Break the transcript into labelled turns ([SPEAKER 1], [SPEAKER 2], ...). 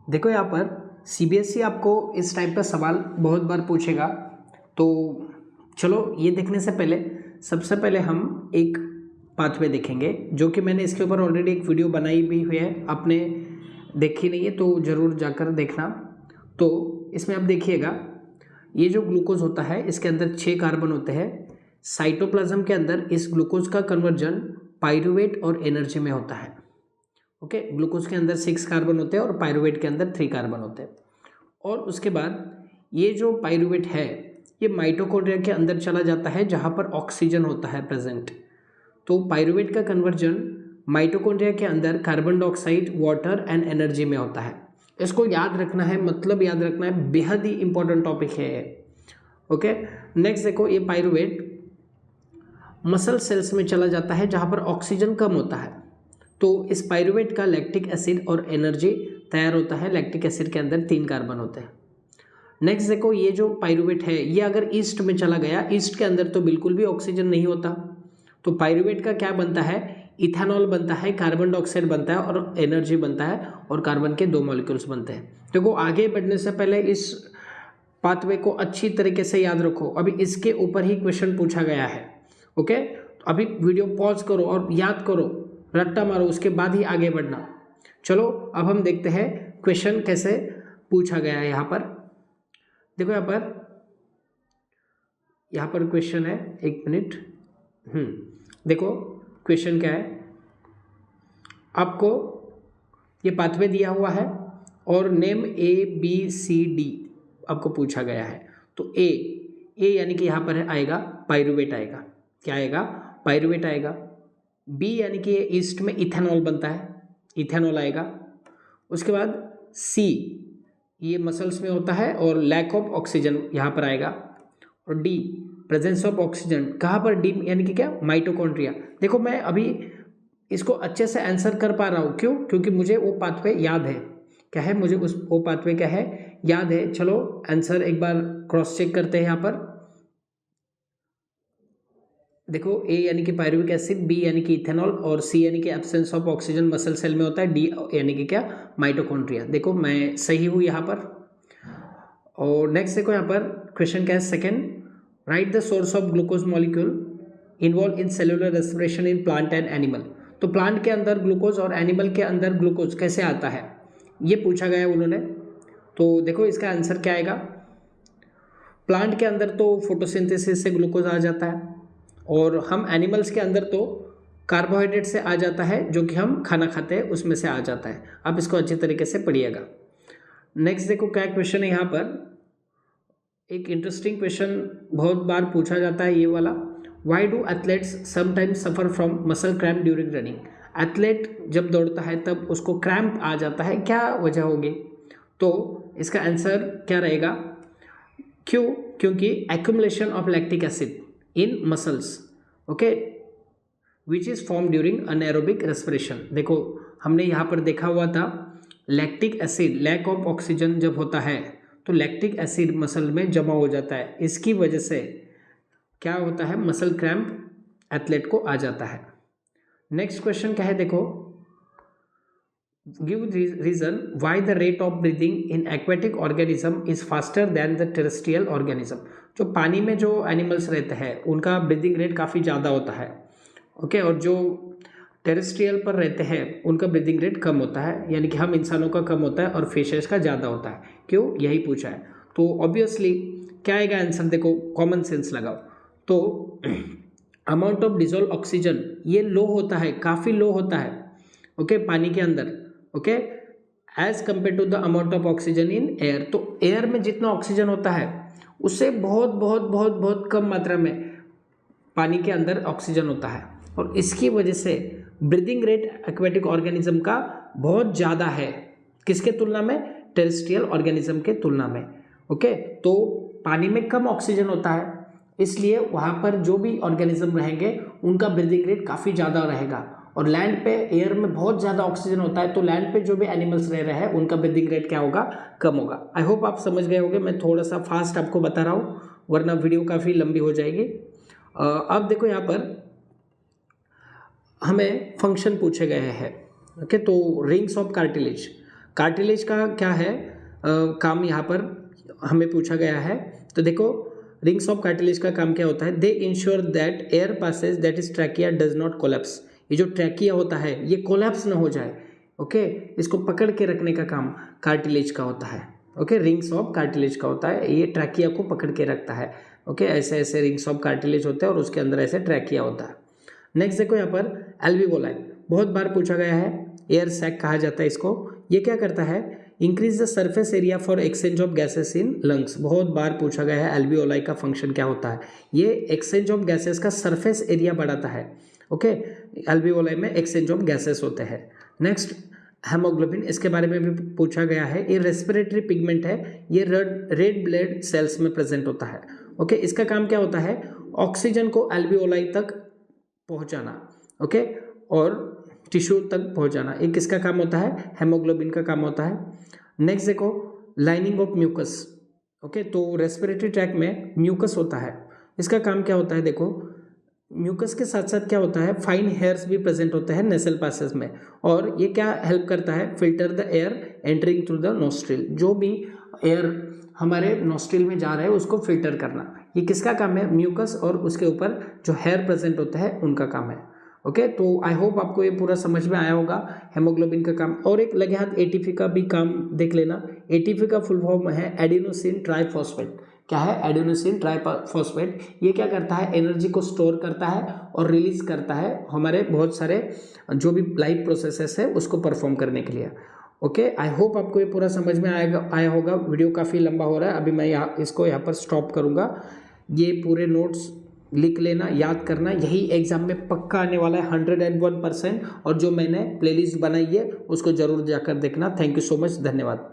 [SPEAKER 1] देखो यहाँ पर सीबीएसई आपको इस टाइप का सवाल बहुत बार पूछेगा। तो चलो ये देखने से पहले सबसे पहले हम एक पाथवे देखेंगे, जो कि मैंने इसके ऊपर ऑलरेडी एक वीडियो बनाई भी हुई है, आपने देखी नहीं है तो ज़रूर जाकर देखना। तो इसमें आप देखिएगा, ये जो ग्लूकोज होता है इसके अंदर 6 कार्बन होते हैं। साइटोप्लाज्म के अंदर इस ग्लूकोज का कन्वर्जन पाइरूवेट और एनर्जी में होता है। ओके, ग्लूकोज के अंदर 6 कार्बन होते हैं और पाइरूवेट के अंदर 3 कार्बन होते हैं। और उसके बाद ये जो पाइरूवेट है ये माइटोकॉन्ड्रिया के अंदर चला जाता है जहाँ पर ऑक्सीजन होता है प्रेजेंट। तो पाइरूवेट का कन्वर्जन माइटोकॉन्ड्रिया के अंदर carbon dioxide, water and energy में होता है। इसको याद रखना है, मतलब याद रखना है, बेहद ही इंपॉर्टेंट टॉपिक है ये। ओके, नेक्स्ट देखो, ये पाइरूवेट मसल सेल्स में चला जाता है जहाँ पर ऑक्सीजन कम होता है। तो इस पाइरूवेट का लैक्टिक एसिड और एनर्जी तैयार होता है। लैक्टिक एसिड के अंदर 3 कार्बन होते हैं। नेक्स्ट देखो, ये जो पाइरूवेट है ये अगर ईस्ट में चला गया, ईस्ट के अंदर तो बिल्कुल भी ऑक्सीजन नहीं होता, तो पाइरूवेट का क्या बनता है, इथेनॉल बनता है, कार्बन डाइऑक्साइड बनता है और एनर्जी बनता है, और कार्बन के 2 मॉलिक्यूल्स बनते हैं। देखो, आगे बढ़ने से पहले इस पाथवे को अच्छी तरीके से याद रखो, अभी इसके ऊपर ही क्वेश्चन पूछा गया है। ओके, तो अभी वीडियो पॉज करो और याद करो, रट्टा मारो, उसके बाद ही आगे बढ़ना। चलो अब हम देखते हैं क्वेश्चन कैसे पूछा गया है। यहाँ पर देखो, यहाँ पर क्वेश्चन है, एक मिनट। देखो क्वेश्चन क्या है, आपको ये पाथवे दिया हुआ है और नेम ABCD आपको पूछा गया है। तो ए यानी कि यहाँ पर आएगा पाइरूवेट आएगा, क्या आएगा, पाइरूवेट आएगा। बी यानी कि ये ईस्ट में इथेनॉल बनता है, इथेनॉल आएगा। उसके बाद सी, ये मसल्स में होता है और लैक ऑफ ऑक्सीजन यहाँ पर आएगा। और डी, प्रेजेंस ऑफ ऑक्सीजन, कहाँ पर, डी यानी कि क्या, माइटोकॉन्ड्रिया। देखो मैं अभी इसको अच्छे से आंसर कर पा रहा हूँ, क्यों, क्योंकि मुझे वो पाथवे याद है। क्या है, मुझे वो पाथवे क्या है, याद है। चलो आंसर एक बार क्रॉस चेक करते हैं। यहाँ पर देखो, ए यानी कि पाइरूविक एसिड, बी यानी कि इथेनॉल, और सी यानी कि absence of oxygen muscle cell में होता है, डी यानी कि क्या, माइटोकॉन्ड्रिया। देखो मैं सही हूँ यहाँ पर। और नेक्स्ट देखो, यहाँ पर क्वेश्चन क्या है, second, right the source of glucose molecule involve in cellular respiration in plant and animal. तो प्लांट के अंदर ग्लूकोज और एनिमल के अंदर ग्लूकोज कैसे आता है, ये पूछा गया है उन्होंने। तो देखो इसका आंसर क्या आएगा, प्लांट के अंदर तो फोटोसिंथेसिस से ग्लूकोज आ जाता है, और हम एनिमल्स के अंदर तो कार्बोहाइड्रेट से आ जाता है, जो कि हम खाना खाते हैं उसमें से आ जाता है। आप इसको अच्छी तरीके से पढ़िएगा। नेक्स्ट देखो क्या क्वेश्चन है, यहाँ पर एक इंटरेस्टिंग क्वेश्चन बहुत बार पूछा जाता है, ये वाला, why do athletes sometimes suffer from muscle cramp during running. Athlete जब दौड़ता है तब उसको क्रैम्प आ जाता है, क्या वजह होगी। तो इसका आंसर क्या रहेगा, क्यों, क्योंकि accumulation of lactic acid in muscles, okay, which is form during anaerobic respiration. देखो हमने यहाँ पर देखा हुआ था, lactic acid, lack of oxygen जब होता है तो लैक्टिक एसिड मसल में जमा हो जाता है, इसकी वजह से क्या होता है, मसल क्रैम्प एथलेट को आ जाता है। नेक्स्ट क्वेश्चन क्या है, देखो, give reason why the rate of breathing in aquatic organism is faster than the terrestrial organism. जो पानी में जो एनिमल्स रहते हैं उनका ब्रीदिंग रेट काफ़ी ज़्यादा होता है, ओके, और जो टेरेस्ट्रियल पर रहते हैं उनका ब्रीदिंग रेट कम होता है, यानी कि हम इंसानों का कम होता है और फिशेस का ज़्यादा होता है। क्यों, यही पूछा है। तो ऑब्वियसली क्या आएगा आंसर, देखो कॉमन सेंस लगाओ। तो अमाउंट ऑफ डिजोल्व ऑक्सीजन ये लो होता है, काफ़ी लो होता है, ओके, पानी के अंदर, okay, as compare to the amount of oxygen in air. तो एयर में जितना ऑक्सीजन होता है उससे बहुत बहुत बहुत बहुत कम मात्रा में पानी के अंदर ऑक्सीजन होता है, और इसकी वजह से ब्रीदिंग रेट एक्वेटिक ऑर्गेनिज्म का बहुत ज़्यादा है, किसके तुलना में, टेरेस्ट्रियल ऑर्गेनिज्म के तुलना में, ओके। तो पानी में कम ऑक्सीजन होता है, इसलिए वहाँ पर जो भी ऑर्गेनिज्म रहेंगे उनका ब्रीदिंग रेट काफ़ी ज़्यादा रहेगा, और लैंड पे एयर में बहुत ज़्यादा ऑक्सीजन होता है, तो लैंड पे जो भी एनिमल्स रह रहे हैं उनका ब्रीदिंग रेट क्या होगा, कम होगा। आई होप आप समझ गए होंगे, मैं थोड़ा सा फास्ट आपको बता रहा हूँ वरना वीडियो काफ़ी लंबी हो जाएगी। अब देखो यहाँ पर हमें फंक्शन पूछे गए हैं, ओके। तो रिंग्स ऑफ कार्टिलेज, कार्टिलेज का क्या है काम यहाँ पर हमें पूछा गया है। तो देखो रिंग्स ऑफ कार्टिलेज का काम क्या होता है, they ensure that air passage that is trachea does not collapse. ये जो ट्रैकिया होता है ये कोलैप्स ना हो जाए, ओके, इसको पकड़ के रखने का काम कार्टिलेज का होता है, ओके, रिंग्स ऑफ कार्टिलेज का होता है, ये ट्रैकिया को पकड़ के रखता है, ओके, ऐसे ऐसे रिंग्स ऑफ कार्टिलेज होते हैं और उसके अंदर ऐसे ट्रैकिया होता है। नेक्स्ट देखो यहाँ पर एल्वियोलाई, बहुत बार पूछा गया है, एयर सैक कहा जाता है इसको। ये क्या करता है, increase the surface area for exchange of gases in lungs. बहुत बार पूछा गया है एल्वियोलाई का फंक्शन क्या होता है, ये एक्सचेंज ऑफ गैसेस का सरफेस एरिया बढ़ाता है, ओके, एल्वियोलाई में एक्सचेंज ऑफ गैसेस होते हैं। नेक्स्ट हेमोग्लोबिन, इसके बारे में भी पूछा गया है, ये रेस्पिरेटरी पिगमेंट है, ये रेड ब्लड सेल्स में प्रेजेंट होता है, ओके, इसका काम क्या होता है, ऑक्सीजन को एल्वियोलाई तक पहुंचाना, ओके, और टिश्यू तक पहुंचाना, एक किसका काम होता है, हेमोग्लोबिन का काम होता है। नेक्स्ट देखो लाइनिंग ऑफ म्यूकस, ओके, तो रेस्पिरेटरी ट्रैक में म्यूकस होता है, इसका काम क्या होता है, देखो म्यूकस के साथ साथ क्या होता है, फाइन हेयर्स भी प्रेजेंट होते हैं नेसल पासेस में, और ये क्या हेल्प करता है, filter the air entering through the nostril, जो भी एयर हमारे नोस्ट्रिल में जा रहा है उसको फिल्टर करना, ये किसका काम है, म्यूकस और उसके ऊपर जो हेयर प्रेजेंट होता है उनका काम है, ओके। तो आई होप आपको ये पूरा समझ में आया होगा हेमोग्लोबिन का काम। और एक लगे हाथ एटीपी का भी काम देख लेना, एटीपी का फुल फॉर्म है एडिनोसिन ट्राइफॉस्फेट। क्या है, एडिनोसिन ट्राइफॉस्फेट, ये क्या करता है, एनर्जी को स्टोर करता है और रिलीज करता है हमारे बहुत सारे जो भी लाइफ प्रोसेसेस है उसको परफॉर्म करने के लिए, ओके। आई होप आपको ये पूरा समझ में आया होगा। वीडियो काफ़ी लंबा हो रहा है, अभी मैं इसको यहाँ पर स्टॉप करूँगा। ये पूरे नोट्स लिख लेना, याद करना, यही एग्जाम में पक्का आने वाला है 101%, और जो मैंने प्लेलिस्ट बनाई है उसको जरूर जाकर देखना। थैंक यू सो मच, धन्यवाद।